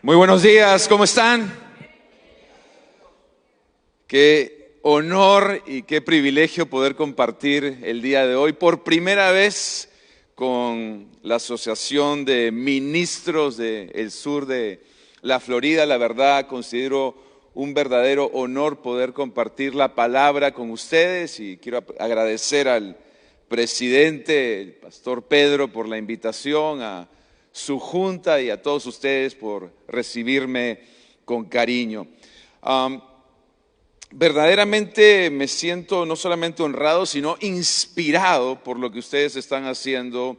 Muy buenos días, ¿cómo están? Qué honor y qué privilegio poder compartir el día de hoy por primera vez con la Asociación de Ministros del Sur de la Florida. La verdad, considero un verdadero honor poder compartir la palabra con ustedes y quiero agradecer al presidente, el pastor Pedro, por la invitación, a su junta y a todos ustedes por recibirme con cariño. Verdaderamente me siento no solamente honrado, sino inspirado por lo que ustedes están haciendo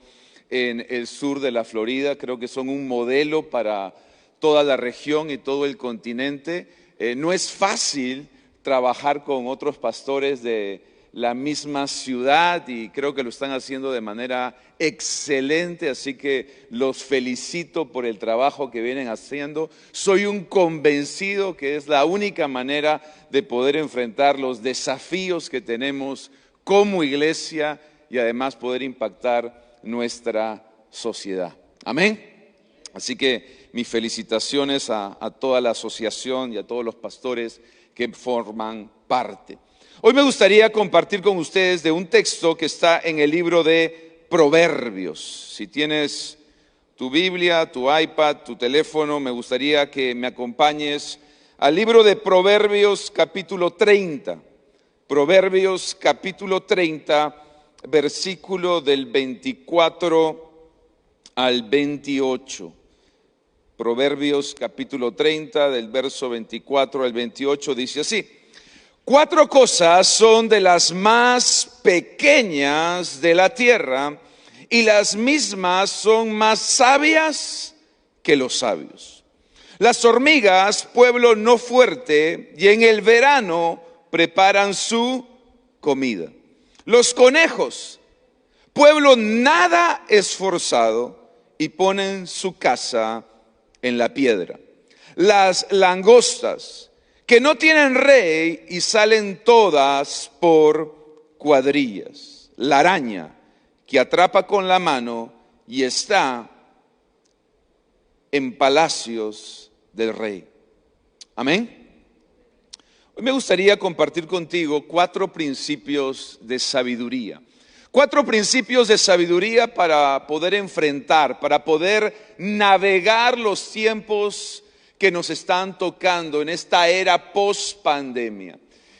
en el sur de la Florida. Creo que son un modelo para toda la región y todo el continente. No es fácil trabajar con otros pastores de la misma ciudad y creo que lo están haciendo de manera excelente, así que los felicito por el trabajo que vienen haciendo. Soy un convencido que es la única manera de poder enfrentar los desafíos que tenemos como iglesia y además poder impactar nuestra sociedad. Amén. Así que mis felicitaciones a toda la asociación y a todos los pastores que forman parte. Hoy me gustaría compartir con ustedes de un texto que está en el libro de Proverbios. Si tienes tu Biblia, tu iPad, tu teléfono, me gustaría que me acompañes al libro de Proverbios capítulo 30. Proverbios capítulo 30, versículo del 24 al 28. Proverbios capítulo 30, del verso 24 al 28, dice así: 4 cosas son de las más pequeñas de la tierra, y las mismas son más sabias que los sabios. Las hormigas, pueblo no fuerte, y en el verano preparan su comida. Los conejos, pueblo nada esforzado, y ponen su casa en la piedra. Las langostas, que no tienen rey y salen todas por cuadrillas. La araña, que atrapa con la mano y está en palacios del rey. Amén. Hoy me gustaría compartir contigo 4 principios de sabiduría. 4 principios de sabiduría para poder enfrentar, para poder navegar los tiempos que nos están tocando en esta era post-pandemia.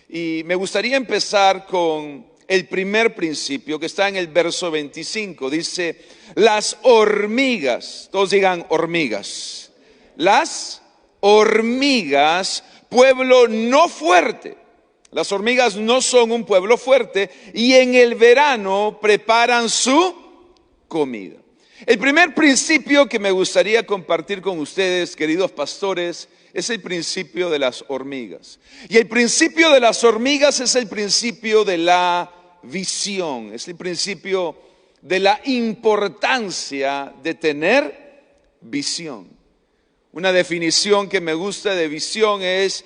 Y me gustaría empezar con el primer principio que está en el verso 25. Dice, las hormigas, todos digan hormigas. Las hormigas, pueblo no fuerte. Las hormigas no son un pueblo fuerte y en el verano preparan su comida. El primer principio que me gustaría compartir con ustedes, queridos pastores, es el principio de las hormigas. Y el principio de las hormigas es el principio de la visión, es el principio de la importancia de tener visión. Una definición que me gusta de visión es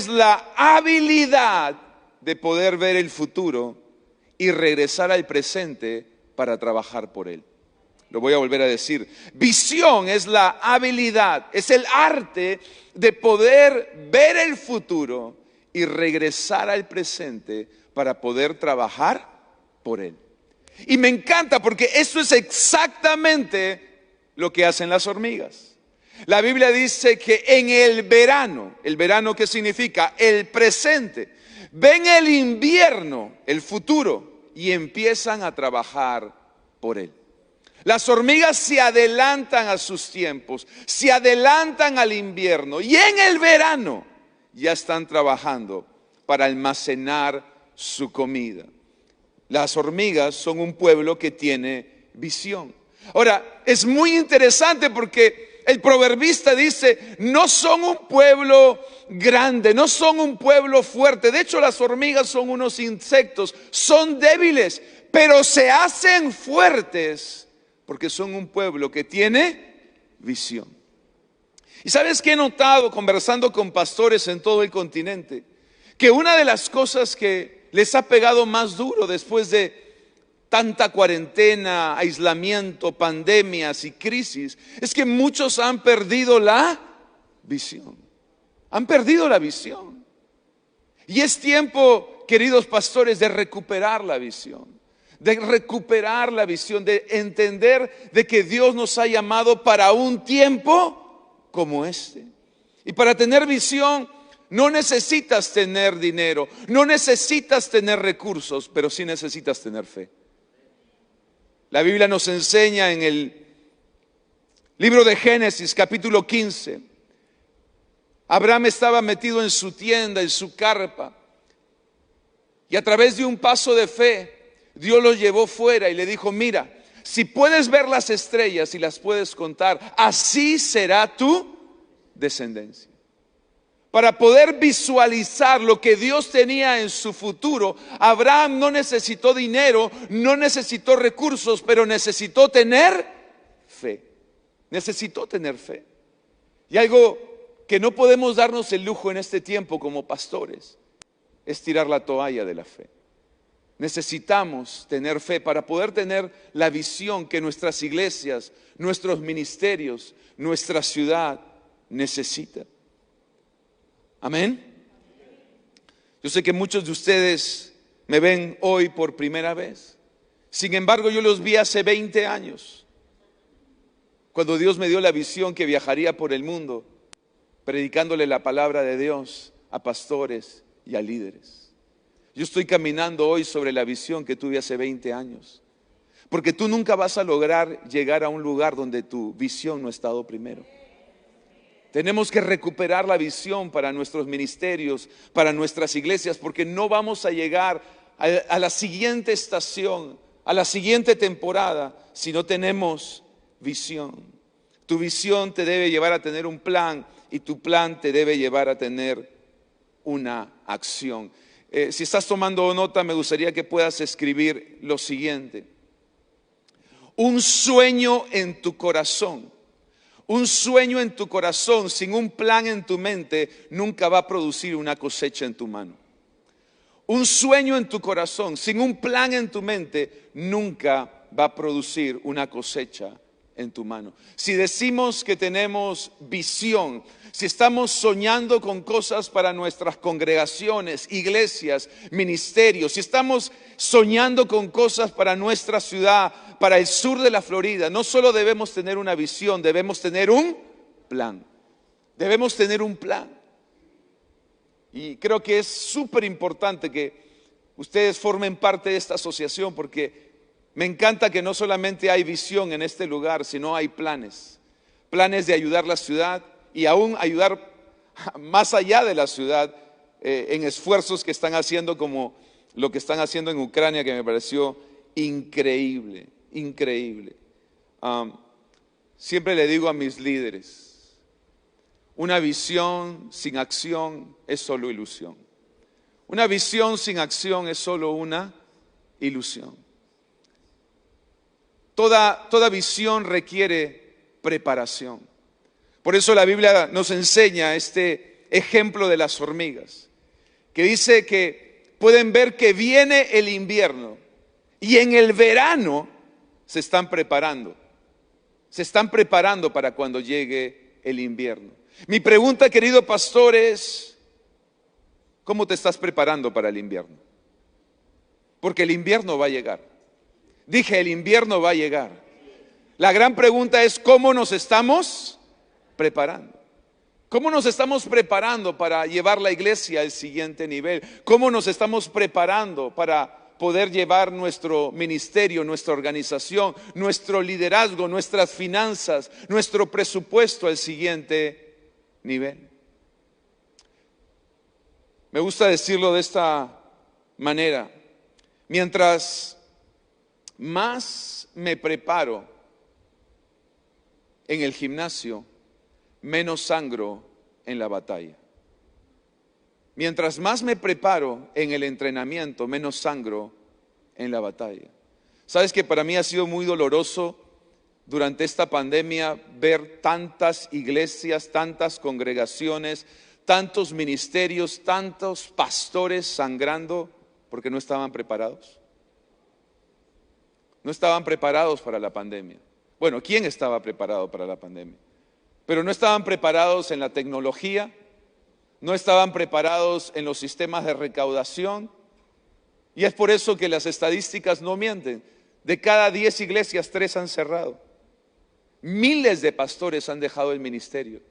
la habilidad de poder ver el futuro y regresar al presente para trabajar por él. Lo voy a volver a decir. Visión es la habilidad, es el arte de poder ver el futuro y regresar al presente para poder trabajar por él. Y me encanta porque eso es exactamente lo que hacen las hormigas. La Biblia dice que en el verano ¿qué significa? El presente. Ven el invierno, el futuro, y empiezan a trabajar por él. Las hormigas se adelantan a sus tiempos, se adelantan al invierno y en el verano ya están trabajando para almacenar su comida. Las hormigas son un pueblo que tiene visión. Ahora, es muy interesante porque el proverbista dice, no son un pueblo grande, no son un pueblo fuerte. De hecho, las hormigas son unos insectos, son débiles, pero se hacen fuertes porque son un pueblo que tiene visión. ¿Y sabes qué he notado conversando con pastores en todo el continente? Que una de las cosas que les ha pegado más duro después de tanta cuarentena, aislamiento, pandemias y crisis, es que muchos han perdido la visión. Han perdido la visión. Y es tiempo, queridos pastores, de recuperar la visión. De recuperar la visión, de entender de que Dios nos ha llamado para un tiempo como este. Y para tener visión no necesitas tener dinero, no necesitas tener recursos, pero sí necesitas tener fe. La Biblia nos enseña en el libro de Génesis, capítulo 15. Abraham estaba metido en su tienda, en su carpa, y a través de un paso de fe, Dios lo llevó fuera y le dijo: mira, si puedes ver las estrellas y las puedes contar, así será tu descendencia. Para poder visualizar lo que Dios tenía en su futuro, Abraham no necesitó dinero, no necesitó recursos, pero necesitó tener fe. Necesitó tener fe. Y algo que no podemos darnos el lujo en este tiempo como pastores es tirar la toalla de la fe. Necesitamos tener fe para poder tener la visión que nuestras iglesias, nuestros ministerios, nuestra ciudad necesita. Amén. Yo sé que muchos de ustedes me ven hoy por primera vez. Sin embargo, yo los vi hace 20 años, cuando Dios me dio la visión que viajaría por el mundo, predicándole la palabra de Dios a pastores y a líderes. Yo estoy caminando hoy sobre la visión que tuve hace 20 años. Porque tú nunca vas a lograr llegar a un lugar donde tu visión no ha estado primero. Tenemos que recuperar la visión para nuestros ministerios, para nuestras iglesias, porque no vamos a llegar a la siguiente estación, a la siguiente temporada, si no tenemos visión. Tu visión te debe llevar a tener un plan y tu plan te debe llevar a tener una acción. Si estás tomando nota, me gustaría que puedas escribir lo siguiente: un sueño en tu corazón. Un sueño en tu corazón sin un plan en tu mente nunca va a producir una cosecha en tu mano. Un sueño en tu corazón sin un plan en tu mente nunca va a producir una cosecha en tu mano. Si decimos que tenemos visión, si estamos soñando con cosas para nuestras congregaciones, iglesias, ministerios, si estamos soñando con cosas para nuestra ciudad, para el sur de la Florida, no solo debemos tener una visión, debemos tener un plan. Debemos tener un plan. Y creo que es súper importante que ustedes formen parte de esta asociación, porque me encanta que no solamente hay visión en este lugar, sino hay planes. Planes de ayudar la ciudad y aún ayudar más allá de la ciudad en esfuerzos que están haciendo, como lo que están haciendo en Ucrania, que me pareció increíble, increíble. Siempre le digo a mis líderes: una visión sin acción es solo ilusión. Una visión sin acción es solo una ilusión. Toda visión requiere preparación. Por eso la Biblia nos enseña este ejemplo de las hormigas, que dice que pueden ver que viene el invierno y en el verano se están preparando. Se están preparando para cuando llegue el invierno. Mi pregunta, querido pastor, es: ¿cómo te estás preparando para el invierno? Porque el invierno va a llegar. Dije, el invierno va a llegar. La gran pregunta es: ¿cómo nos estamos preparando? ¿Cómo nos estamos preparando para llevar la iglesia al siguiente nivel? ¿Cómo nos estamos preparando para poder llevar nuestro ministerio, nuestra organización, nuestro liderazgo, nuestras finanzas, nuestro presupuesto al siguiente nivel? Me gusta decirlo de esta manera: mientras más me preparo en el gimnasio, menos sangro en la batalla. Mientras más me preparo en el entrenamiento, menos sangro en la batalla. Sabes que para mí ha sido muy doloroso durante esta pandemia ver tantas iglesias, tantas congregaciones, tantos ministerios, tantos pastores sangrando porque no estaban preparados. no estaban preparados para la pandemia. Bueno, ¿quién estaba preparado para la pandemia? Pero no estaban preparados en la tecnología, no estaban preparados en los sistemas de recaudación, y es por eso que las estadísticas no mienten. De cada 10 iglesias, 3 han cerrado. Miles de pastores han dejado el ministerio.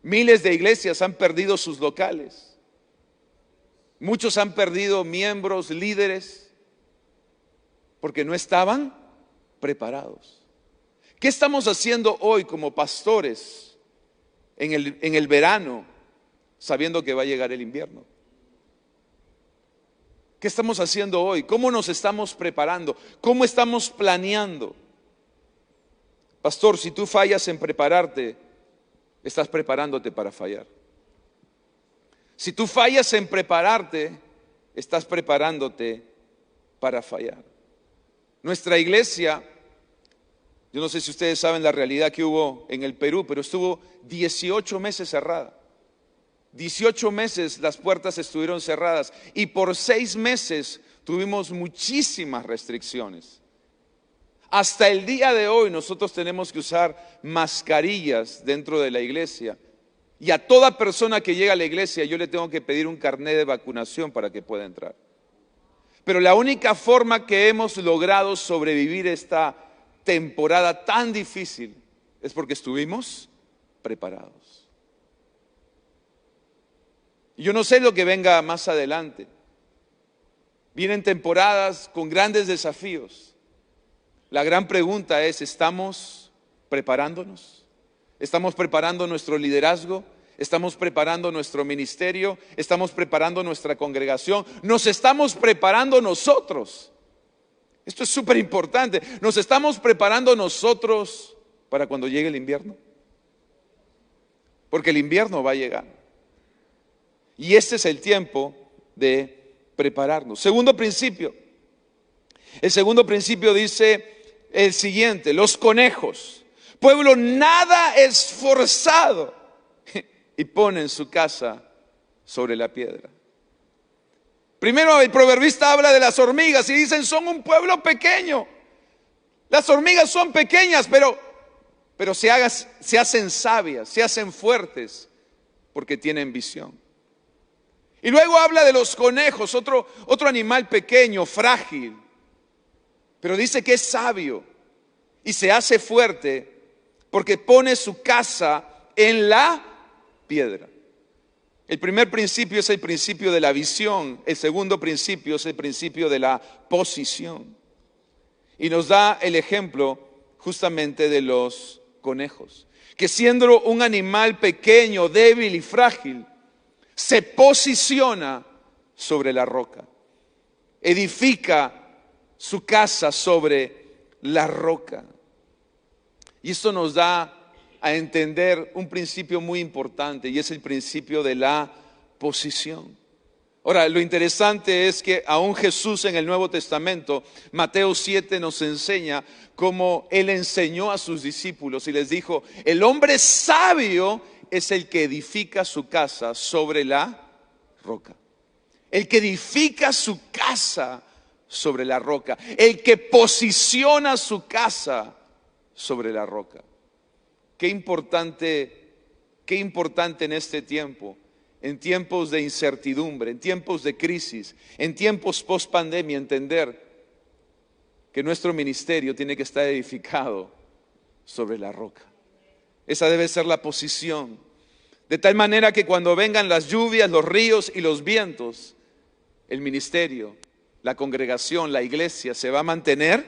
Miles de iglesias han perdido sus locales. Muchos han perdido miembros, líderes, porque no estaban preparados. ¿Qué estamos haciendo hoy como pastores en el verano, sabiendo que va a llegar el invierno? ¿Qué estamos haciendo hoy? ¿Cómo nos estamos preparando? ¿Cómo estamos planeando? Pastor, si tú fallas en prepararte, estás preparándote para fallar. Si tú fallas en prepararte, estás preparándote para fallar. Nuestra iglesia, yo no sé si ustedes saben la realidad que hubo en el Perú, pero estuvo 18 meses cerrada. 18 meses las puertas estuvieron cerradas y por 6 meses tuvimos muchísimas restricciones. Hasta el día de hoy nosotros tenemos que usar mascarillas dentro de la iglesia. Y a toda persona que llega a la iglesia yo le tengo que pedir un carnet de vacunación para que pueda entrar. Pero la única forma que hemos logrado sobrevivir esta temporada tan difícil es porque estuvimos preparados. Y yo no sé lo que venga más adelante. Vienen temporadas con grandes desafíos. La gran pregunta es, ¿estamos preparándonos? ¿Estamos preparando nuestro liderazgo? ¿Estamos preparando nuestro ministerio? ¿Estamos preparando nuestra congregación? ¿Nos estamos preparando nosotros? Esto es súper importante. ¿Nos estamos preparando nosotros para cuando llegue el invierno? Porque el invierno va a llegar. Y este es el tiempo de prepararnos. Segundo principio. El segundo principio dice el siguiente: los conejos, pueblo nada esforzado, y ponen su casa sobre la piedra. Primero el proverbista habla de las hormigas y dicen son un pueblo pequeño. Las hormigas son pequeñas, pero se hacen sabias, se hacen fuertes porque tienen visión. Y luego habla de los conejos, otro animal pequeño, frágil, pero dice que es sabio y se hace fuerte porque pone su casa en la piedra. El primer principio es el principio de la visión, el segundo principio es el principio de la posición. Y nos da el ejemplo justamente de los conejos, que siendo un animal pequeño, débil y frágil, se posiciona sobre la roca, edifica su casa sobre la roca. Y esto nos da a entender un principio muy importante, y es el principio de la posición. Ahora, lo interesante es que aún Jesús en el Nuevo Testamento, Mateo 7 nos enseña cómo Él enseñó a sus discípulos y les dijo: el hombre sabio es el que edifica su casa sobre la roca. El que edifica su casa sobre la roca. El que posiciona su casa sobre la roca. Qué importante en este tiempo, en tiempos de incertidumbre, en tiempos de crisis, en tiempos post pandemia, entender que nuestro ministerio tiene que estar edificado sobre la roca. Esa debe ser la posición. De tal manera que cuando vengan las lluvias, los ríos y los vientos, el ministerio, la congregación, la iglesia se va a mantener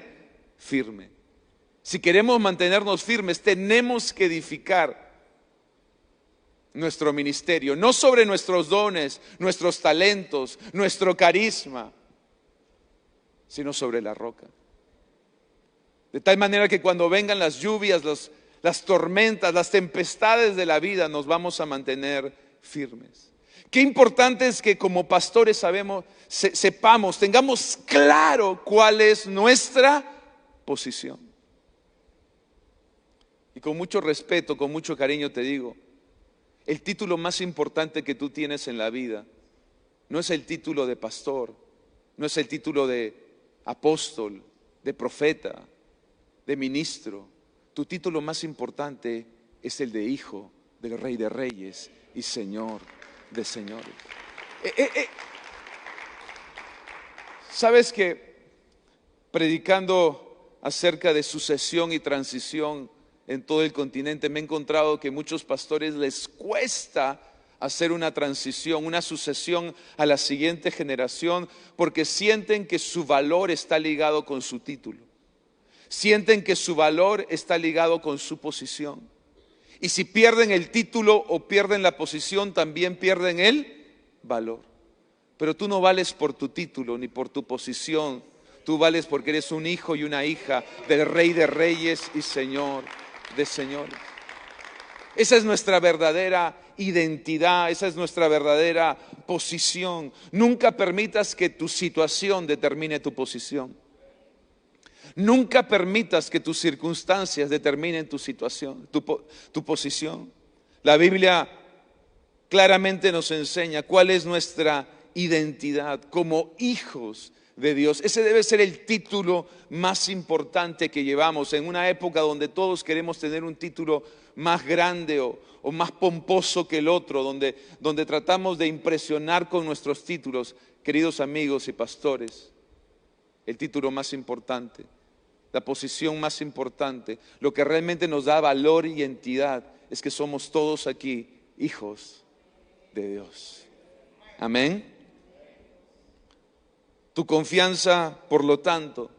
firme. Si queremos mantenernos firmes, tenemos que edificar nuestro ministerio, no sobre nuestros dones, nuestros talentos, nuestro carisma, sino sobre la roca. De tal manera que cuando vengan las lluvias, las tormentas, las tempestades de la vida, nos vamos a mantener firmes. Qué importante es que como pastores sepamos, tengamos claro cuál es nuestra posición. Y con mucho respeto, con mucho cariño te digo, el título más importante que tú tienes en la vida no es el título de pastor, no es el título de apóstol, de profeta, de ministro. Tu título más importante es el de hijo del Rey de Reyes y Señor de señores. ¿Sabes que predicando acerca de sucesión y transición en todo el continente me he encontrado que muchos pastores les cuesta hacer una transición, una sucesión a la siguiente generación porque sienten que su valor está ligado con su título? Sienten que su valor está ligado con su posición. Y si pierden el título o pierden la posición, también pierden el valor. Pero tú no vales por tu título ni por tu posición. Tú vales porque eres un hijo y una hija del Rey de Reyes y Señor de señores. Esa es nuestra verdadera identidad, esa es nuestra verdadera posición. Nunca permitas que tu situación determine tu posición. Nunca permitas que tus circunstancias determinen tu situación, tu posición. La Biblia claramente nos enseña cuál es nuestra identidad como hijos de Dios. Ese debe ser el título más importante que llevamos en una época donde todos queremos tener un título más grande o más pomposo que el otro, donde tratamos de impresionar con nuestros títulos. Queridos amigos y pastores, el título más importante, la posición más importante, lo que realmente nos da valor y entidad es que somos todos aquí hijos de Dios. Amén. Tu confianza, por lo tanto,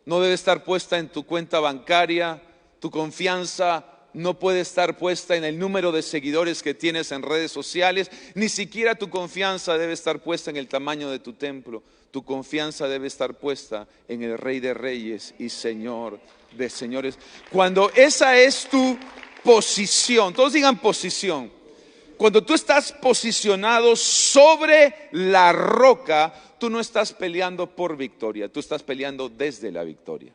no debe estar puesta en tu cuenta bancaria. Tu confianza no puede estar puesta en el número de seguidores que tienes en redes sociales. Ni siquiera tu confianza debe estar puesta en el tamaño de tu templo. Tu confianza debe estar puesta en el Rey de Reyes y Señor de señores. Cuando esa es tu posición, todos digan posición. Cuando tú estás posicionado sobre la roca, tú no estás peleando por victoria, tú estás peleando desde la victoria.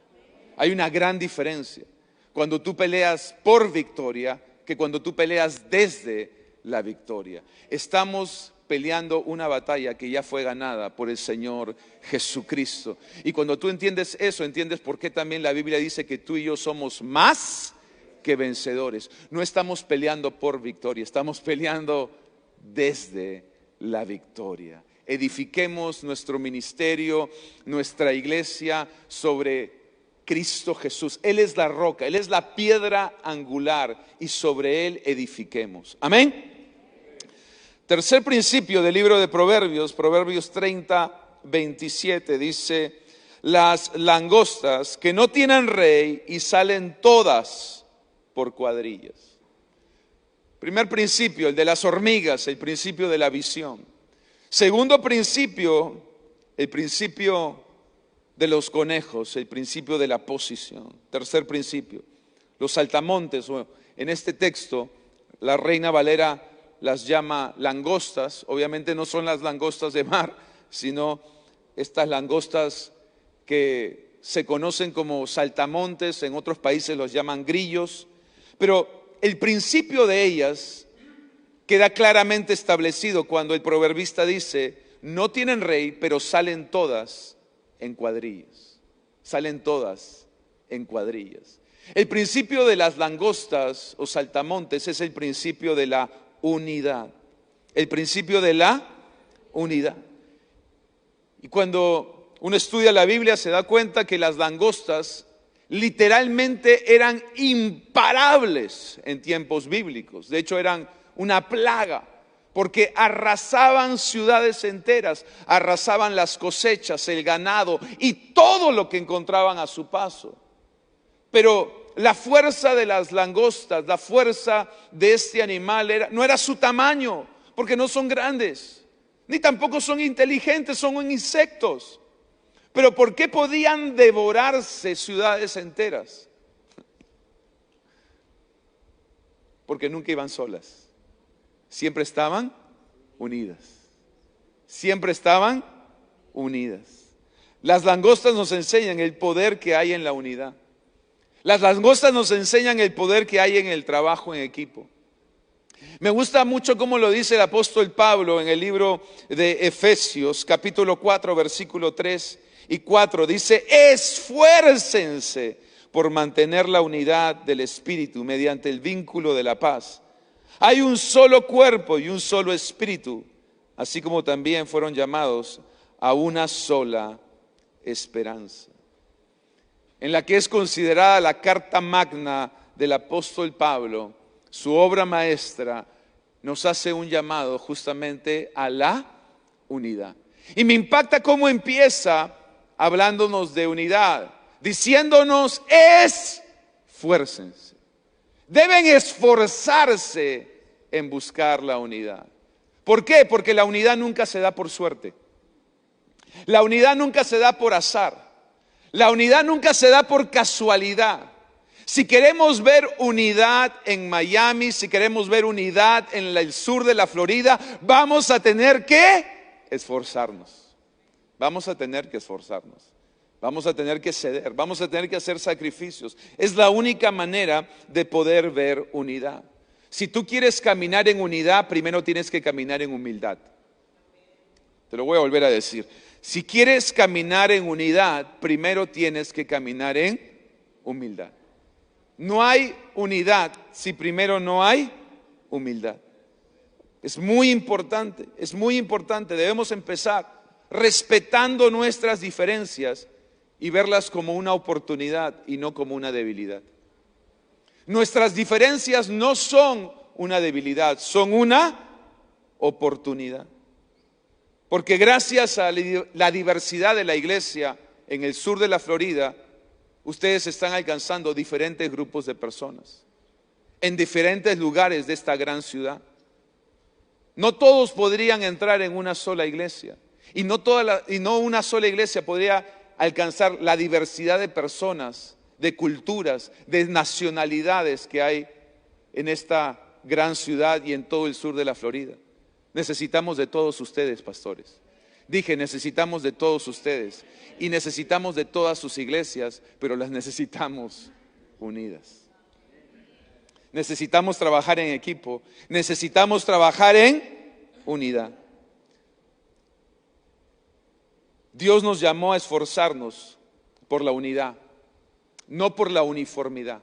Hay una gran diferencia cuando tú peleas por victoria que cuando tú peleas desde la victoria. Estamos peleando una batalla que ya fue ganada por el Señor Jesucristo. Y cuando tú entiendes eso, entiendes por qué también la Biblia dice que tú y yo somos más que vencedores. No estamos peleando por victoria, estamos peleando desde la victoria. Edifiquemos nuestro ministerio, nuestra iglesia sobre Cristo Jesús. Él es la roca, Él es la piedra angular y sobre Él edifiquemos. Amén. Tercer principio del libro de Proverbios, Proverbios 30, 27, dice: las langostas que no tienen rey y salen todas por cuadrillas. Primer principio, el de las hormigas, el principio de la visión. Segundo principio, el principio de los conejos, el principio de la posición. Tercer principio, los saltamontes, en este texto la Reina Valera las llama langostas. Obviamente no son las langostas de mar, sino estas langostas que se conocen como saltamontes, en otros países los llaman grillos, pero el principio de ellas queda claramente establecido cuando el proverbista dice: no tienen rey, pero salen todas en cuadrillas. Salen todas en cuadrillas. El principio de las langostas o saltamontes es el principio de la unidad. El principio de la unidad. Y cuando uno estudia la Biblia se da cuenta que las langostas literalmente eran imparables en tiempos bíblicos. De hecho, eran una plaga, porque arrasaban ciudades enteras, arrasaban las cosechas, el ganado y todo lo que encontraban a su paso. Pero la fuerza de las langostas, la fuerza de este animal no era su tamaño, porque no son grandes, ni tampoco son inteligentes, son insectos. Pero ¿por qué podían devorarse ciudades enteras? Porque nunca iban solas. Siempre estaban unidas. Siempre estaban unidas. Las langostas nos enseñan el poder que hay en la unidad. Las langostas nos enseñan el poder que hay en el trabajo en equipo. Me gusta mucho cómo lo dice el apóstol Pablo en el libro de Efesios, capítulo 4, versículo 3. Y 4 dice, esfuércense por mantener la unidad del Espíritu mediante el vínculo de la paz. Hay un solo cuerpo y un solo Espíritu, así como también fueron llamados a una sola esperanza. En la que es considerada la carta magna del apóstol Pablo, su obra maestra, nos hace un llamado justamente a la unidad. Y me impacta cómo empieza hablándonos de unidad, diciéndonos, esfuércense. Deben esforzarse en buscar la unidad. ¿Por qué? Porque la unidad nunca se da por suerte. La unidad nunca se da por azar. La unidad nunca se da por casualidad. Si queremos ver unidad en Miami, si queremos ver unidad en el sur de la Florida, vamos a tener que esforzarnos. Vamos a tener que esforzarnos. Vamos a tener que ceder. Vamos a tener que hacer sacrificios. Es la única manera de poder ver unidad. Si tú quieres caminar en unidad, primero tienes que caminar en humildad. Te lo voy a volver a decir. Si quieres caminar en unidad, primero tienes que caminar en humildad. No hay unidad si primero no hay humildad. Es muy importante, debemos empezar respetando nuestras diferencias y verlas como una oportunidad y no como una debilidad. Nuestras diferencias no son una debilidad, son una oportunidad. Porque gracias a la diversidad de la iglesia en el sur de la Florida, ustedes están alcanzando diferentes grupos de personas en diferentes lugares de esta gran ciudad. No todos podrían entrar en una sola iglesia y no una sola iglesia podría alcanzar la diversidad de personas, de culturas, de nacionalidades que hay en esta gran ciudad y en todo el sur de la Florida. Necesitamos de todos ustedes, pastores. Dije, necesitamos de todos ustedes y necesitamos de todas sus iglesias, pero las necesitamos unidas. Necesitamos trabajar en equipo, necesitamos trabajar en unidad. Dios nos llamó a esforzarnos por la unidad, no por la uniformidad.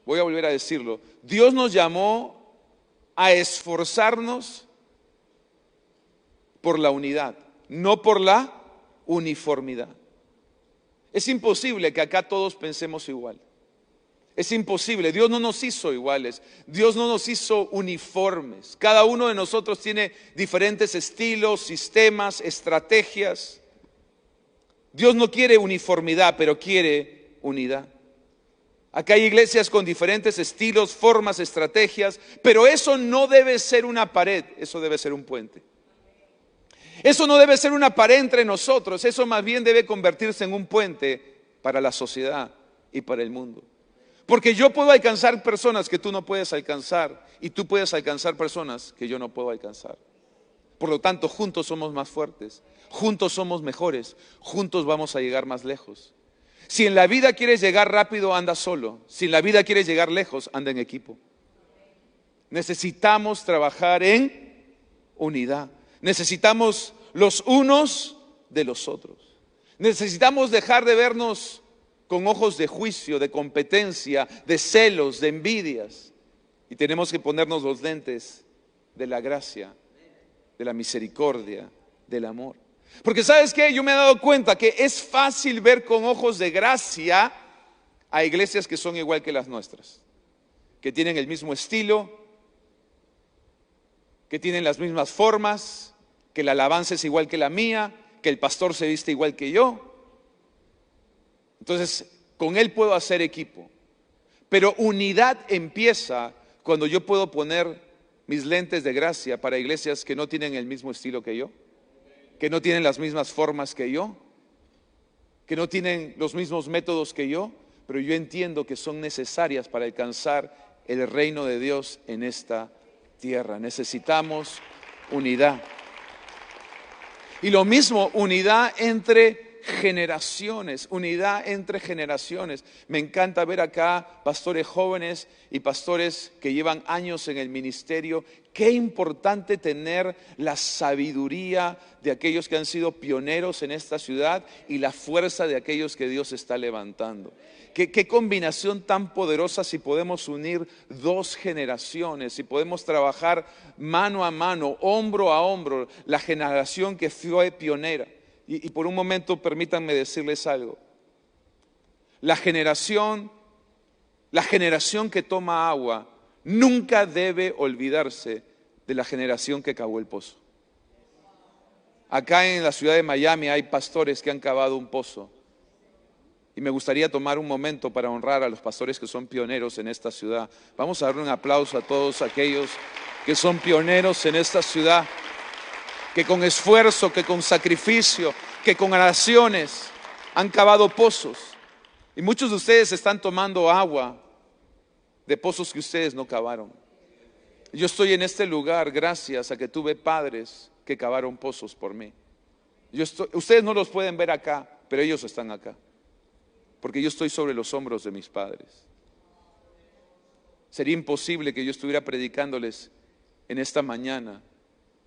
Voy a volver a decirlo. Dios nos llamó a esforzarnos por la unidad, no por la uniformidad. Es imposible que acá todos pensemos igual. Es imposible. Dios no nos hizo iguales. Dios no nos hizo uniformes. Cada uno de nosotros tiene diferentes estilos, sistemas, estrategias. Dios no quiere uniformidad, pero quiere unidad. Acá hay iglesias con diferentes estilos, formas, estrategias, pero eso no debe ser una pared, eso debe ser un puente. Eso no debe ser una pared entre nosotros, eso más bien debe convertirse en un puente para la sociedad y para el mundo. Porque yo puedo alcanzar personas que tú no puedes alcanzar y tú puedes alcanzar personas que yo no puedo alcanzar. Por lo tanto, juntos somos más fuertes, juntos somos mejores, juntos vamos a llegar más lejos. Si en la vida quieres llegar rápido, anda solo. Si en la vida quieres llegar lejos, anda en equipo. Necesitamos trabajar en unidad. Necesitamos los unos de los otros. Necesitamos dejar de vernos con ojos de juicio, de competencia, de celos, de envidias. Y tenemos que ponernos los lentes de la gracia, de la misericordia, del amor. Porque ¿sabes qué? Yo me he dado cuenta que es fácil ver con ojos de gracia a iglesias que son igual que las nuestras, que tienen el mismo estilo, que tienen las mismas formas, que la alabanza es igual que la mía, que el pastor se viste igual que yo. Entonces, con él puedo hacer equipo. Pero unidad empieza cuando yo puedo poner mis lentes de gracia para iglesias que no tienen el mismo estilo que yo, que no tienen las mismas formas que yo, que no tienen los mismos métodos que yo, pero yo entiendo que son necesarias para alcanzar el reino de Dios en esta tierra. Necesitamos unidad. Y lo mismo, unidad entre generaciones, unidad entre generaciones. Me encanta ver acá pastores jóvenes y pastores que llevan años en el ministerio. Qué importante tener la sabiduría de aquellos que han sido pioneros en esta ciudad y la fuerza de aquellos que Dios está levantando. Qué combinación tan poderosa si podemos unir dos generaciones, si podemos trabajar mano a mano, hombro a hombro, la generación que fue pionera. Y por un momento permítanme decirles algo. La generación que toma agua nunca debe olvidarse de la generación que cavó el pozo. Acá en la ciudad de Miami hay pastores que han cavado un pozo. Y me gustaría tomar un momento para honrar a los pastores que son pioneros en esta ciudad. Vamos a darle un aplauso a todos aquellos que son pioneros en esta ciudad, que con esfuerzo, que con sacrificio, que con oraciones han cavado pozos. Y muchos de ustedes están tomando agua de pozos que ustedes no cavaron. Yo estoy en este lugar gracias a que tuve padres que cavaron pozos por mí. Ustedes no los pueden ver acá, pero ellos están acá. Porque yo estoy sobre los hombros de mis padres. Sería imposible que yo estuviera predicándoles en esta mañana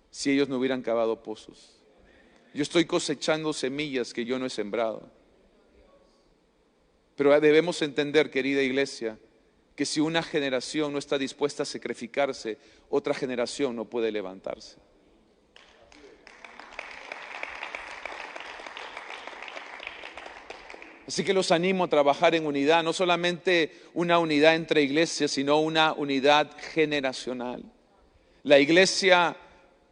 si ellos no hubieran cavado pozos. Yo estoy cosechando semillas que yo no he sembrado. Pero debemos entender, querida iglesia, que si una generación no está dispuesta a sacrificarse, otra generación no puede levantarse. Así que los animo a trabajar en unidad, no solamente una unidad entre iglesias, sino una unidad generacional. La iglesia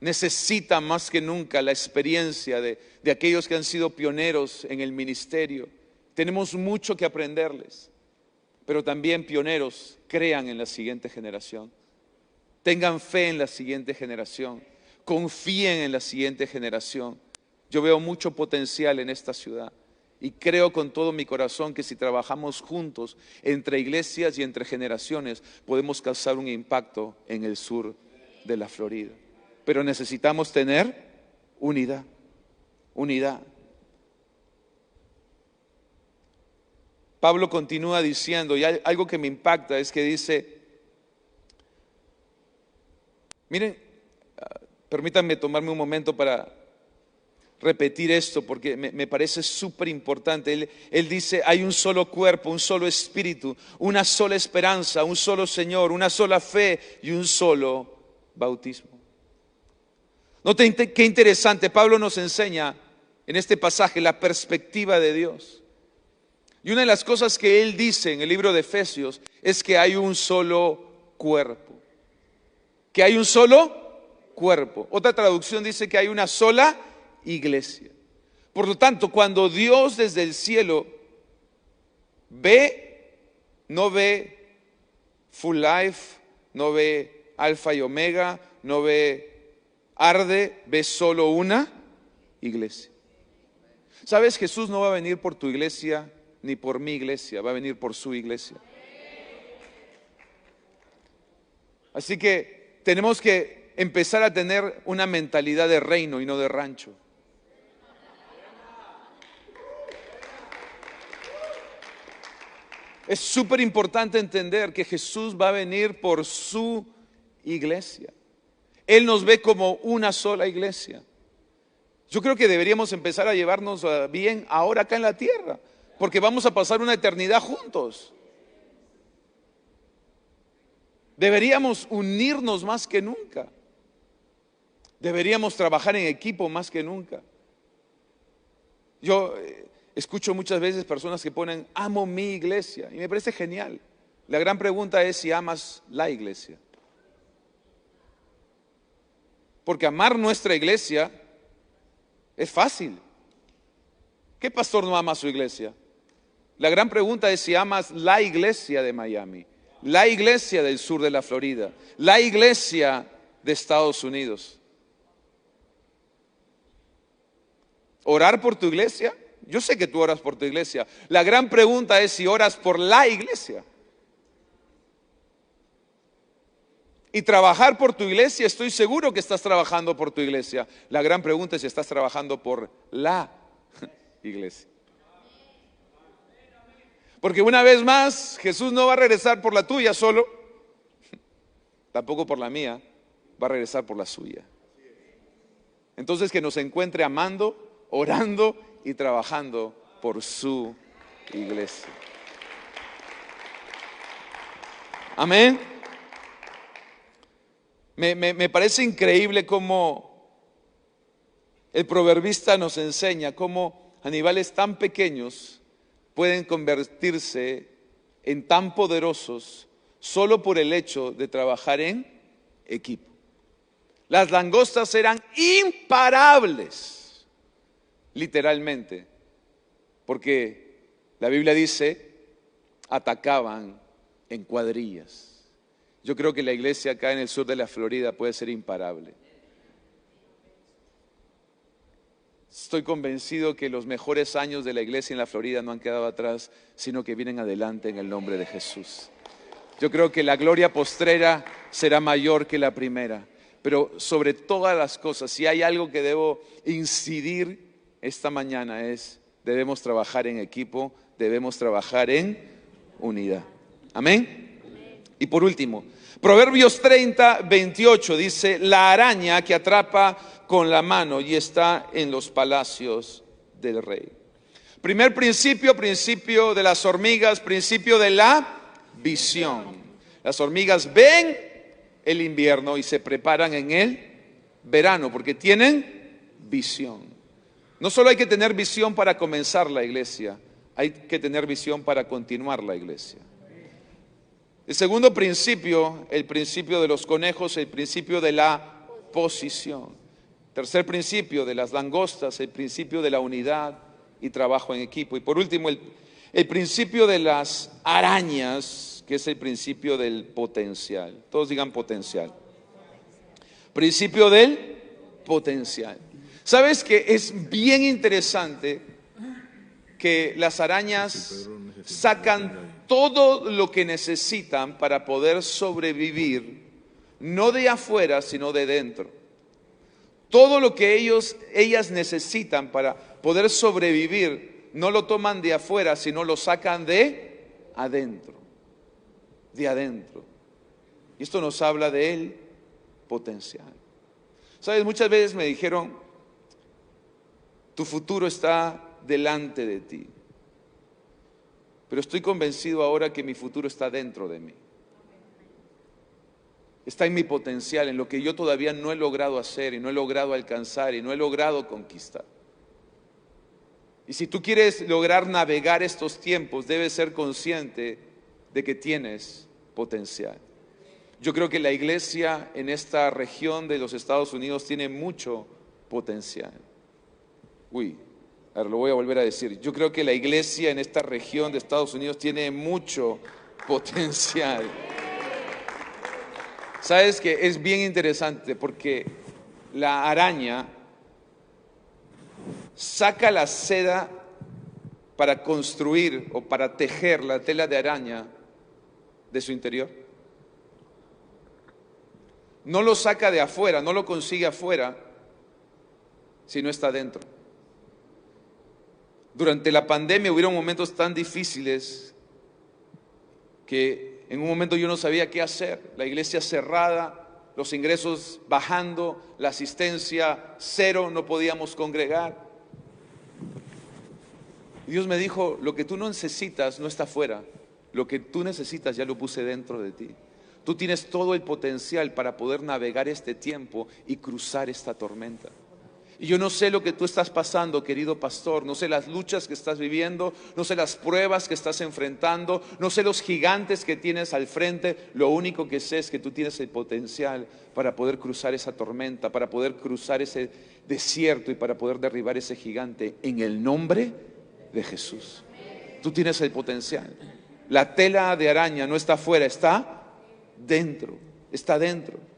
necesita más que nunca la experiencia de aquellos que han sido pioneros en el ministerio. Tenemos mucho que aprenderles, pero también pioneros, crean en la siguiente generación. Tengan fe en la siguiente generación, confíen en la siguiente generación. Yo veo mucho potencial en esta ciudad. Y creo con todo mi corazón que si trabajamos juntos entre iglesias y entre generaciones, podemos causar un impacto en el sur de la Florida. Pero necesitamos tener unidad, unidad. Pablo continúa diciendo, y algo que me impacta es que dice, miren, permítanme tomarme un momento para repetir esto porque me parece súper importante. Él dice, hay un solo cuerpo, un solo espíritu, una sola esperanza, un solo Señor, una sola fe y un solo bautismo. Noten qué interesante, Pablo nos enseña en este pasaje la perspectiva de Dios. Y una de las cosas que él dice en el libro de Efesios es que hay un solo cuerpo. Que hay un solo cuerpo. Otra traducción dice que hay una sola iglesia. Por lo tanto, cuando Dios desde el cielo ve, no ve Full Life, no ve Alfa y Omega, no ve Arde, ve solo una iglesia. ¿Sabes? Jesús no va a venir por tu iglesia ni por mi iglesia, va a venir por su iglesia. Así que tenemos que empezar a tener una mentalidad de reino y no de rancho. Es súper importante entender que Jesús va a venir por su iglesia. Él nos ve como una sola iglesia. Yo creo que deberíamos empezar a llevarnos bien ahora acá en la tierra, porque vamos a pasar una eternidad juntos. Deberíamos unirnos más que nunca. Deberíamos trabajar en equipo más que nunca. Yo escucho muchas veces personas que ponen, amo mi iglesia, y me parece genial. La gran pregunta es si amas la iglesia. Porque amar nuestra iglesia es fácil. ¿Qué pastor no ama su iglesia? La gran pregunta es si amas la iglesia de Miami, la iglesia del sur de la Florida, la iglesia de Estados Unidos. ¿Orar por tu iglesia? Yo sé que tú oras por tu iglesia. La gran pregunta es si oras por la iglesia. Y trabajar por tu iglesia, estoy seguro que estás trabajando por tu iglesia. La gran pregunta es si estás trabajando por la iglesia. Porque una vez más, Jesús no va a regresar por la tuya solo, tampoco por la mía, va a regresar por la suya. Entonces que nos encuentre amando, orando y trabajando por su iglesia. Amén. Me parece increíble cómo el proverbista nos enseña cómo animales tan pequeños pueden convertirse en tan poderosos solo por el hecho de trabajar en equipo. Las langostas eran imparables, literalmente, porque la Biblia dice, atacaban en cuadrillas. Yo creo que la iglesia acá en el sur de la Florida puede ser imparable. Estoy convencido que los mejores años de la iglesia en la Florida no han quedado atrás, sino que vienen adelante en el nombre de Jesús. Yo creo que la gloria postrera será mayor que la primera. Pero sobre todas las cosas, si hay algo que debo incidir esta mañana es, debemos trabajar en equipo, debemos trabajar en unidad. Amén. Y por último, Proverbios 30:28 dice, la araña que atrapa con la mano y está en los palacios del rey. Primer principio, principio de las hormigas, principio de la visión. Las hormigas ven el invierno y se preparan en el verano porque tienen visión. No solo hay que tener visión para comenzar la iglesia, hay que tener visión para continuar la iglesia. El segundo principio, el principio de los conejos, el principio de la posición. Tercer principio de las langostas, el principio de la unidad y trabajo en equipo. Y por último, el principio de las arañas, que es el principio del potencial. Todos digan potencial. Principio del potencial. ¿Sabes que es bien interesante que las arañas sacan todo lo que necesitan para poder sobrevivir, no de afuera, sino de dentro? Todo lo que ellas necesitan para poder sobrevivir, no lo toman de afuera, sino lo sacan de adentro. De adentro. Y esto nos habla del potencial. ¿Sabes? Muchas veces me dijeron, tu futuro está delante de ti. Pero estoy convencido ahora que mi futuro está dentro de mí. Está en mi potencial, en lo que yo todavía no he logrado hacer y no he logrado alcanzar y no he logrado conquistar. Y si tú quieres lograr navegar estos tiempos, debes ser consciente de que tienes potencial. Yo creo que la iglesia en esta región de los Estados Unidos tiene mucho potencial. Ahora lo voy a volver a decir. Yo creo que la iglesia en esta región de Estados Unidos tiene mucho potencial. Sabes que es bien interesante porque la araña saca la seda para construir o para tejer la tela de araña de su interior. No lo saca de afuera, no lo consigue afuera, sino está dentro. Durante la pandemia hubieron momentos tan difíciles que en un momento yo no sabía qué hacer. La iglesia cerrada, los ingresos bajando, la asistencia cero, no podíamos congregar. Y Dios me dijo, lo que tú no necesitas no está afuera, lo que tú necesitas ya lo puse dentro de ti. Tú tienes todo el potencial para poder navegar este tiempo y cruzar esta tormenta. Y yo no sé lo que tú estás pasando, querido pastor, no sé las luchas que estás viviendo, no sé las pruebas que estás enfrentando, no sé los gigantes que tienes al frente. Lo único que sé es que tú tienes el potencial para poder cruzar esa tormenta, para poder cruzar ese desierto y para poder derribar ese gigante en el nombre de Jesús. Tú tienes el potencial. La tela de araña no está afuera, está dentro, está dentro.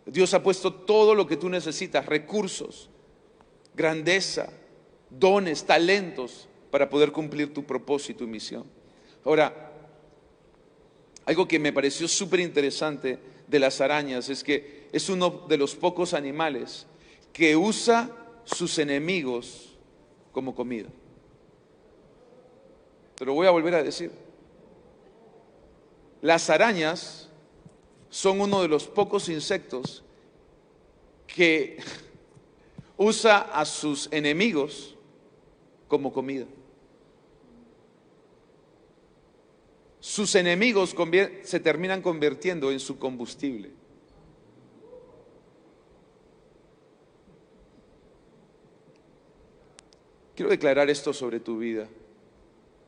Dios ha puesto todo lo que tú necesitas, recursos, grandeza, dones, talentos para poder cumplir tu propósito y misión. Ahora, algo que me pareció súper interesante de las arañas es que es uno de los pocos animales que usa sus enemigos como comida. Te lo voy a volver a decir. Las arañas son uno de los pocos insectos que usa a sus enemigos como comida. Sus enemigos se terminan convirtiendo en su combustible. Quiero declarar esto sobre tu vida.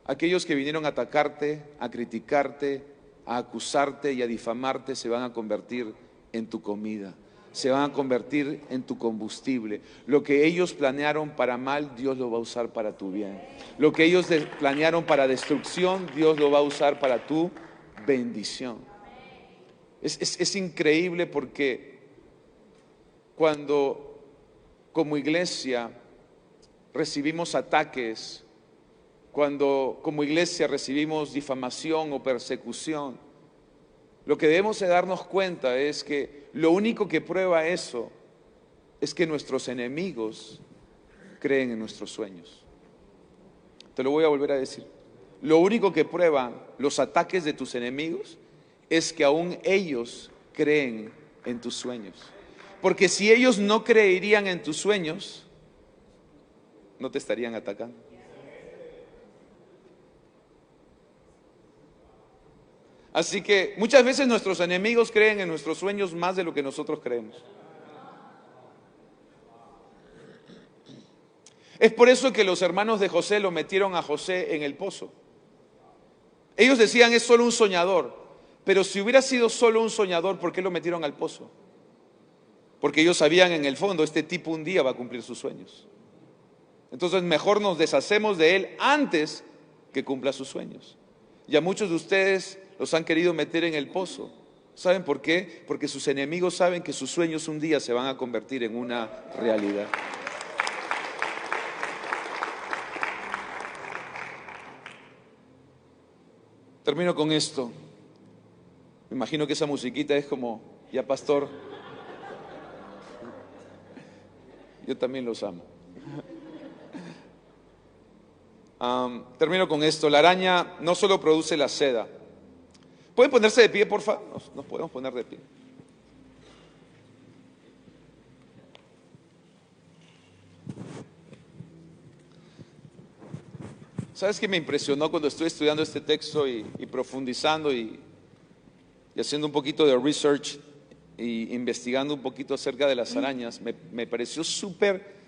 Aquellos que vinieron a atacarte, a criticarte, a acusarte y a difamarte se van a convertir en tu comida. Se van a convertir en tu combustible. Lo que ellos planearon para mal, Dios lo va a usar para tu bien. Lo que ellos planearon para destrucción, Dios lo va a usar para tu bendición. Es increíble porque cuando como iglesia recibimos ataques, cuando como iglesia recibimos difamación o persecución, lo que debemos de darnos cuenta es que lo único que prueba eso es que nuestros enemigos creen en nuestros sueños. Te lo voy a volver a decir. Lo único que prueban los ataques de tus enemigos es que aún ellos creen en tus sueños. Porque si ellos no creerían en tus sueños, no te estarían atacando. Así que muchas veces nuestros enemigos creen en nuestros sueños más de lo que nosotros creemos. Es por eso que los hermanos de José lo metieron a José en el pozo. Ellos decían, es solo un soñador. Pero si hubiera sido solo un soñador, ¿por qué lo metieron al pozo? Porque ellos sabían en el fondo, este tipo un día va a cumplir sus sueños. Entonces mejor nos deshacemos de él antes que cumpla sus sueños. Y a muchos de ustedes los han querido meter en el pozo. ¿Saben por qué? Porque sus enemigos saben que sus sueños un día se van a convertir en una realidad. Termino con esto. Me imagino que esa musiquita es como, ya pastor, yo también los amo. Termino con esto. La araña no solo produce la seda. ¿Pueden ponerse de pie, por favor? Nos podemos poner de pie. ¿Sabes qué me impresionó cuando estuve estudiando este texto y profundizando y haciendo un poquito de research y investigando un poquito acerca de las arañas? Me pareció súper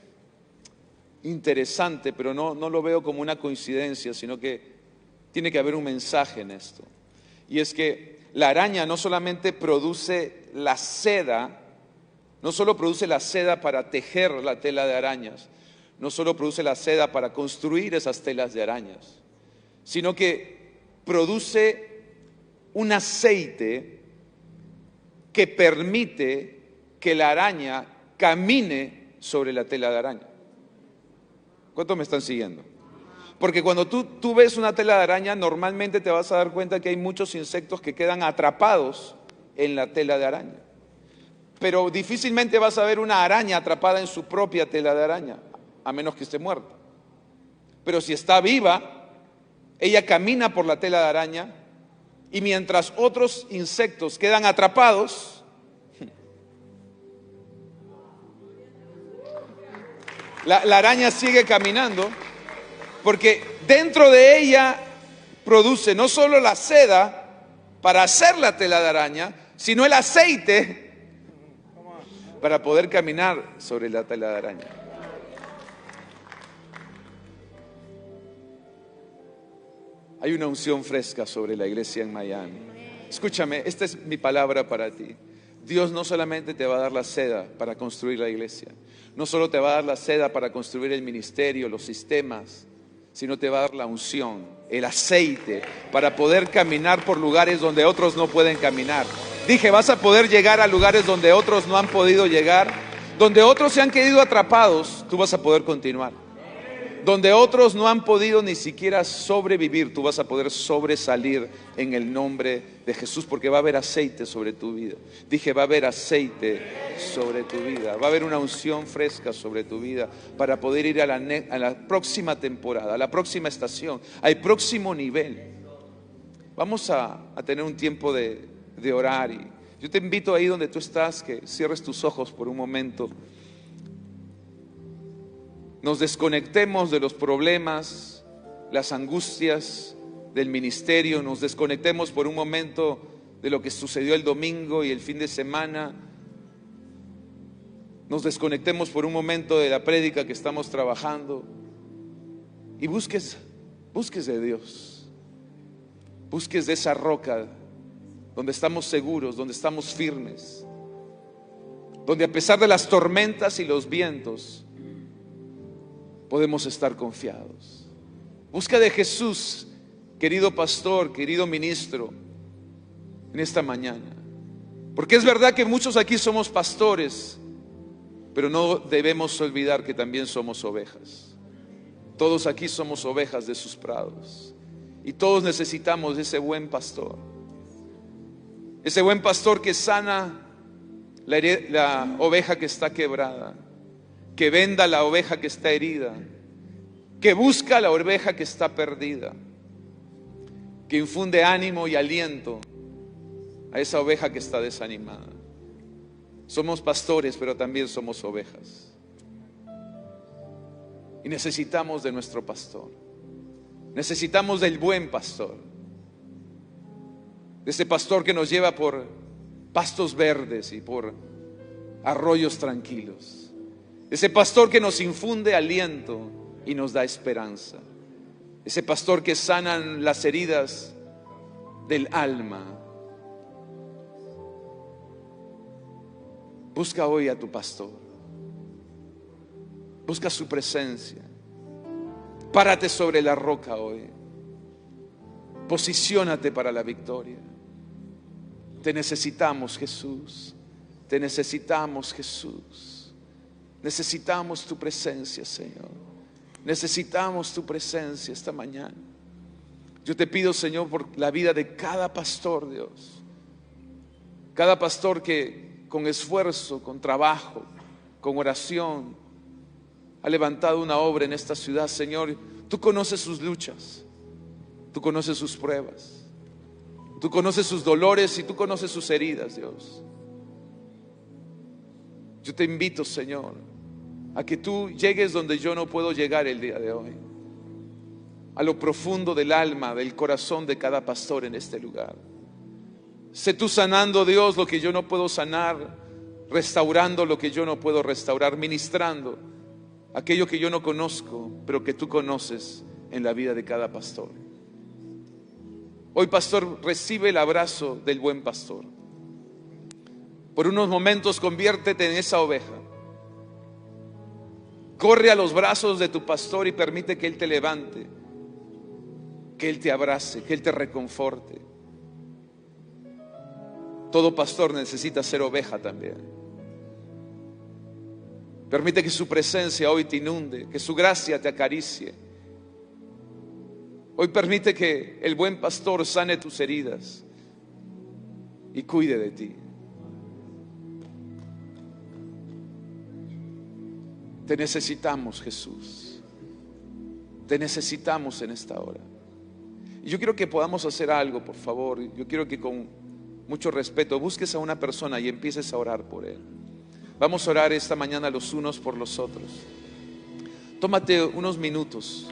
interesante, pero no lo veo como una coincidencia, sino que tiene que haber un mensaje en esto. Y es que la araña no solamente produce la seda, no solo produce la seda para tejer la tela de arañas, no solo produce la seda para construir esas telas de arañas, sino que produce un aceite que permite que la araña camine sobre la tela de araña. ¿Cuántos me están siguiendo? Porque cuando tú ves una tela de araña, normalmente te vas a dar cuenta que hay muchos insectos que quedan atrapados en la tela de araña. Pero difícilmente vas a ver una araña atrapada en su propia tela de araña, a menos que esté muerta. Pero si está viva, ella camina por la tela de araña y mientras otros insectos quedan atrapados, la araña sigue caminando, porque dentro de ella produce no solo la seda para hacer la tela de araña, sino el aceite para poder caminar sobre la tela de araña. Hay una unción fresca sobre la iglesia en Miami. Escúchame, esta es mi palabra para ti. Dios no solamente te va a dar la seda para construir la iglesia, no solo te va a dar la seda para construir el ministerio, los sistemas, sino te va a dar la unción, el aceite, para poder caminar por lugares donde otros no pueden caminar. Dije, vas a poder llegar a lugares donde otros no han podido llegar, donde otros se han quedado atrapados, tú vas a poder continuar. Donde otros no han podido ni siquiera sobrevivir, tú vas a poder sobresalir en el nombre de Jesús, porque va a haber aceite sobre tu vida. Dije, va a haber aceite sobre tu vida. Va a haber una unción fresca sobre tu vida para poder ir a la próxima temporada, a la próxima estación, al próximo nivel. Vamos a tener un tiempo de orar, y yo te invito ahí donde tú estás que cierres tus ojos por un momento. Nos desconectemos de los problemas, las angustias del ministerio, nos desconectemos por un momento de lo que sucedió el domingo y el fin de semana, nos desconectemos por un momento de la prédica que estamos trabajando y busques de Dios, busques de esa roca donde estamos seguros, donde estamos firmes, donde a pesar de las tormentas y los vientos podemos estar confiados. Busca de Jesús, querido pastor, querido ministro, en esta mañana. Porque es verdad que muchos aquí somos pastores, pero no debemos olvidar que también somos ovejas. Todos aquí somos ovejas de sus prados. Y todos necesitamos de ese buen pastor. Ese buen pastor que sana la oveja que está quebrada, que venda la oveja que está herida, que busca la oveja que está perdida, que infunde ánimo y aliento a esa oveja que está desanimada. Somos pastores, pero también somos ovejas. Y necesitamos de nuestro pastor. Necesitamos del buen pastor. De ese pastor que nos lleva por pastos verdes y por arroyos tranquilos. Ese pastor que nos infunde aliento y nos da esperanza. Ese pastor que sana las heridas del alma. Busca hoy a tu pastor. Busca su presencia. Párate sobre la roca hoy. Posiciónate para la victoria. Te necesitamos, Jesús. Te necesitamos, Jesús. Necesitamos tu presencia, Señor. Necesitamos tu presencia esta mañana. Yo te pido, Señor, por la vida de cada pastor, Dios. Cada pastor que con esfuerzo, con trabajo, con oración, ha levantado una obra en esta ciudad, Señor. Tú conoces sus luchas. Tú conoces sus pruebas. Tú conoces sus dolores y tú conoces sus heridas, Dios. Yo te invito, Señor, a que tú llegues donde yo no puedo llegar el día de hoy, a lo profundo del alma, del corazón de cada pastor en este lugar. Sé tú sanando, Dios, lo que yo no puedo sanar, restaurando lo que yo no puedo restaurar, ministrando aquello que yo no conozco, pero que tú conoces en la vida de cada pastor. Hoy, pastor, recibe el abrazo del buen pastor. Por unos momentos conviértete en esa oveja. Corre a los brazos de tu pastor y permite que Él te levante, que Él te abrace, que Él te reconforte. Todo pastor necesita ser oveja también. Permite que su presencia hoy te inunde, que su gracia te acaricie. Hoy permite que el buen pastor sane tus heridas y cuide de ti. Te necesitamos, Jesús. Te necesitamos en esta hora. Y yo quiero que podamos hacer algo, por favor. Yo quiero que con mucho respeto busques a una persona y empieces a orar por él. Vamos a orar esta mañana los unos por los otros. Tómate unos minutos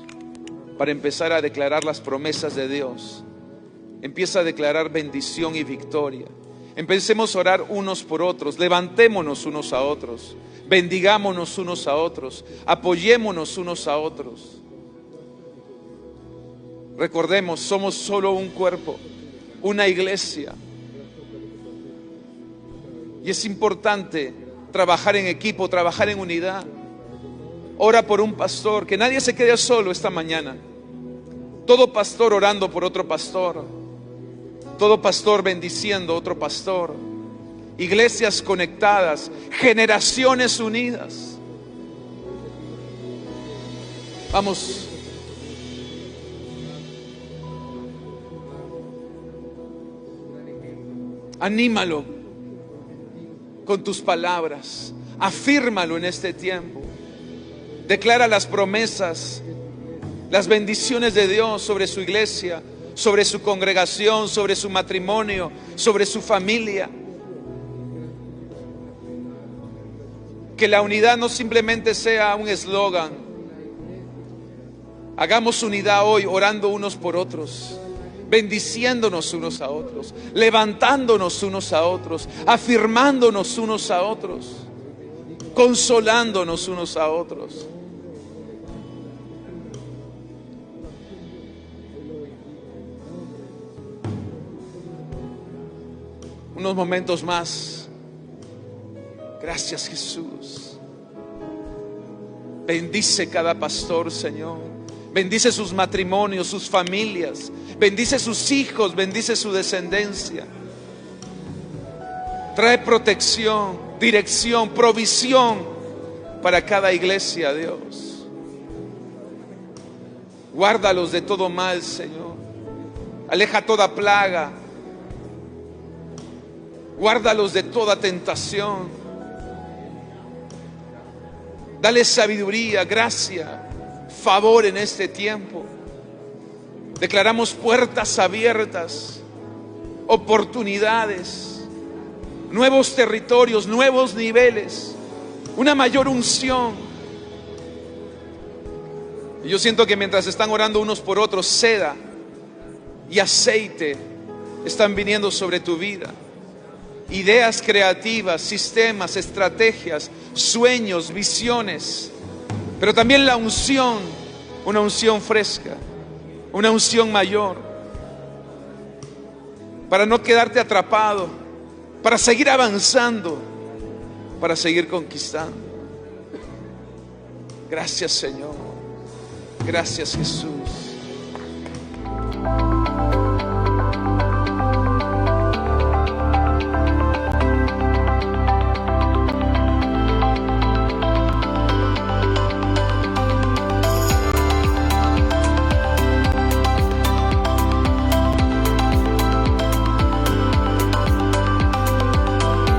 para empezar a declarar las promesas de Dios. Empieza a declarar bendición y victoria. Empecemos a orar unos por otros. Levantémonos unos a otros. Bendigámonos unos a otros. Apoyémonos unos a otros. Recordemos, somos solo un cuerpo, una iglesia. Y es importante trabajar en equipo, trabajar en unidad. Ora por un pastor, que nadie se quede solo esta mañana. Todo pastor orando por otro pastor. Todo pastor bendiciendo a otro pastor. Iglesias conectadas, generaciones unidas. Vamos. Anímalo con tus palabras. Afírmalo en este tiempo. Declara las promesas, las bendiciones de Dios sobre su iglesia, sobre su congregación, sobre su matrimonio, sobre su familia. Que la unidad no simplemente sea un eslogan. Hagamos unidad hoy orando unos por otros, bendiciéndonos unos a otros, levantándonos unos a otros, afirmándonos unos a otros, consolándonos unos a otros. Unos momentos más. Gracias, Jesús. Bendice cada pastor, Señor. Bendice sus matrimonios, sus familias. Bendice sus hijos, bendice su descendencia. Trae protección, dirección, provisión para cada iglesia, Dios. Guárdalos de todo mal, Señor. Aleja toda plaga. Guárdalos de toda tentación. Dale sabiduría, gracia, favor en este tiempo. Declaramos puertas abiertas, oportunidades, nuevos territorios, nuevos niveles, una mayor unción. Y yo siento que mientras están orando unos por otros, seda y aceite están viniendo sobre tu vida. Ideas creativas, sistemas, estrategias, sueños, visiones, pero también la unción, una unción fresca, una unción mayor, para no quedarte atrapado, para seguir avanzando, para seguir conquistando. Gracias, Señor. Gracias, Jesús.